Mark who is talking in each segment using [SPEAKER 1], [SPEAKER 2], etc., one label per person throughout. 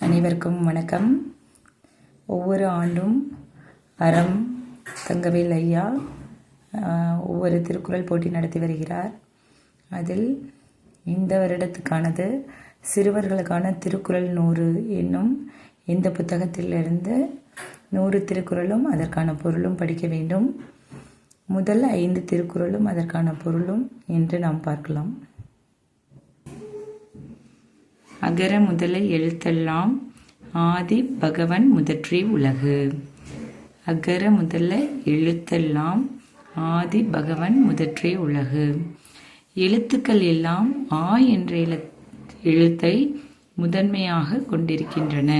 [SPEAKER 1] அனைவருக்கும் வணக்கம். ஒவ்வொரு ஆண்டும் அறம் தங்கவேல் ஐயா ஒவ்வொரு திருக்குறள் போட்டி நடத்தி வருகிறார். அதில் இந்த வருடத்துக்கானது சிறுவர்களுக்கான திருக்குறள் 100 என்னும் இந்த புத்தகத்திலிருந்து 100 திருக்குறளும் அதற்கான பொருளும் படிக்க வேண்டும். முதல் 5 திருக்குறளும் அதற்கான பொருளும் என்று நாம் பார்க்கலாம். அகர முதல எழுத்தெல்லாம் ஆதி பகவன் முதற்றே உலகு. அகர முதல எழுத்தெல்லாம் ஆதி பகவன் முதற்றே உலகு. எழுத்துக்கள் எல்லாம் ஆ என்ற எழுத்தை முதன்மையாக கொண்டிருக்கின்றன.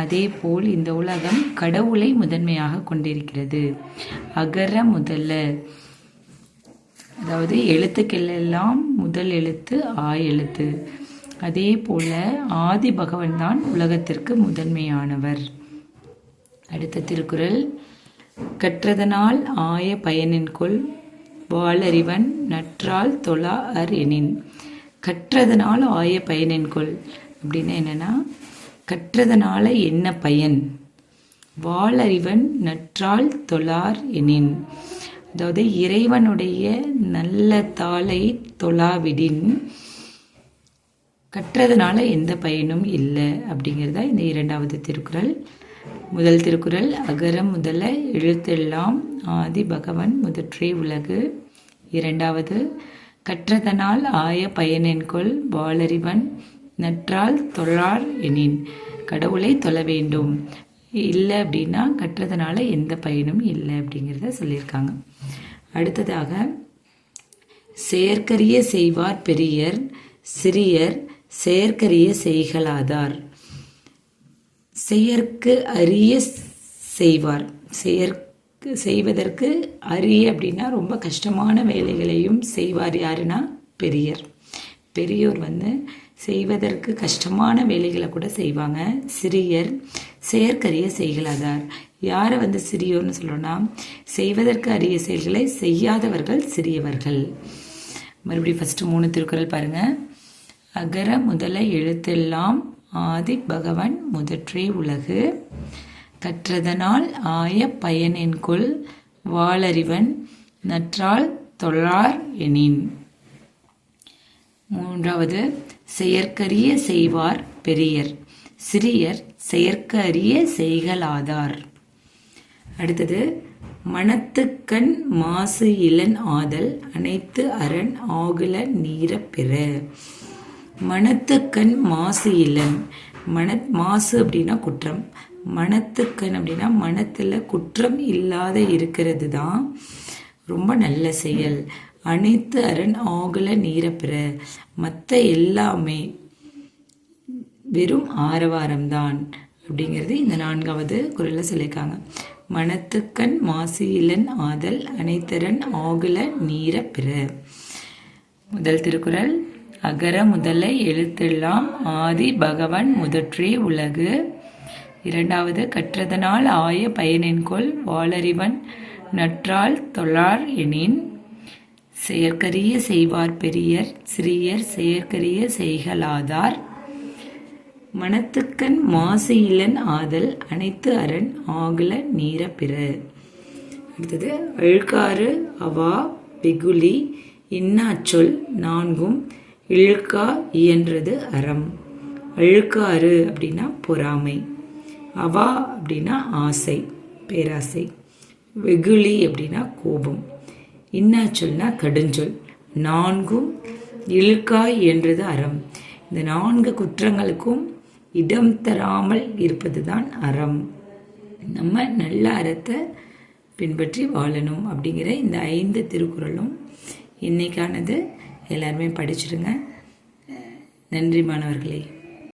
[SPEAKER 1] அதேபோல் இந்த உலகம் கடவுளை முதன்மையாக கொண்டிருக்கிறது. அகர முதல, அதாவது எழுத்துக்கள் எல்லாம் முதல் எழுத்து ஆ எழுத்து. அதே போல ஆதி பகவன் தான் உலகத்திற்கு முதன்மையானவர். அடுத்த திருக்குறள், கற்றதனால் ஆய பயனென்கொல் வாளறிவன் நற்றால் தொழா அர் எனின். கற்றதனால் ஆய பயனென்கொல் அப்படின்னா என்னன்னா, கற்றதனால என்ன பயன்? வாளறிவன் நற்றால் தொழார் எனின், அதாவது இறைவனுடைய நல்ல தாளை தொழாவிடின் கற்றதுனால எந்த பயனும் இல்லை அப்படிங்கிறதா இந்த 2வது திருக்குறள். முதல் திருக்குறள், அகர முதல எழுத்தெல்லாம் ஆதி பகவன் முதற்றே உலகு. 2வது, கற்றதனால் ஆய பயனென்கொல் வாளறிவன் நற்றால் தொழார் எனின். கடவுளை தொழ வேண்டும், இல்லை அப்படின்னா கற்றதனால எந்த பயனும் இல்லை அப்படிங்கிறத சொல்லியிருக்காங்க. அடுத்ததாக, செயற்கரிய செய்வார் பெரியர் சிறியர் செயற்கரிய செய்கலாதார். செயற்கு அரிய செய்வார், செய்வதற்கு அரிய அப்படின்னா ரொம்ப கஷ்டமான வேலைகளையும் செய்வார். யாருன்னா பெரியர். பெரியோர் செய்வதற்கு கஷ்டமான வேலைகளை கூட செய்வாங்க. சிறியர் செயற்கரிய செய்கலாதார். யாரை சிறியோர்னு சொல்றோம்னா, செய்வதற்கு அரிய செயல்களை செய்யாதவர்கள் சிறியவர்கள். மறுபடியும் ஃபர்ஸ்ட் 3 திருக்குறள் பாருங்க. அகர முதல எழுத்தெல்லாம் ஆதி பகவன் முதற்றே உலகு. கற்றதனால் ஆய பயனென்கொல் வாளறிவன் நற்றால் தொழார் எனின். 3வது, செயற்கரிய செய்வார் பெரியர் சிறியர் செயற்கரிய செய்கலாதார். அடுத்தது, மனத்துக்கண் மாசு இலன் ஆதல் அனைத்து அரண் ஆகுல நீர பெற. மனத்துக்கண் மாசு இலன், மாசு அப்படின்னா குற்றம். மனத்துக்கண் அப்படின்னா மனத்தில் குற்றம் இல்லாத இருக்கிறது தான் ரொம்ப நல்ல செயல். அனைத்து அரண் ஆகுல நீர பெற, மற்ற எல்லாமே வெறும் ஆரவாரம்தான் அப்படிங்கிறது இந்த 4வது குறளில் சொல்லியிருக்காங்க. மனத்துக்கண் மாசு இலன் ஆதல் அனைத்தரன் ஆகுல நீர பிற. முதல் திருக்குறள், அகர முதல எழுத்தெல்லாம் ஆதி பகவன் முதற்றே உலகு. 2வது, கற்றதனால் ஆய பயனென்கொல் வாளறிவன் நற்றால் தொழார் எனின். செயற்கரிய செய்வார் பெரியர் சிறியர் செயற்கரிய செய்கலாதார். மனத்துக்கண் மாசு இலன் ஆதல் அனைத்து அரண் ஆகுல நீர பிற. அடுத்தது, அழுக்காறு அவா வெகுளி இன்னாச்சொல் 4ம் இழுக்கா இயன்றது அறம். அழுக்காறு அப்படின்னா பொறாமை, அவா அப்படின்னா ஆசை பேராசை, வெகுளி அப்படின்னா கோபம், இன்னாச்சொல்னா கடுஞ்சொல், 4ம் இழுக்கா இயன்றது அறம். இந்த 4 குற்றங்களுக்கும் இடம் தராமல் இருப்பது தான் அறம். நம்ம நல்ல அறத்தை பின்பற்றி வாழணும் அப்படிங்கிற இந்த 5 திருக்குறளும் இன்னைக்கானது. எல்லாருமே படிச்சிடுங்க. நன்றி மாணவர்களே.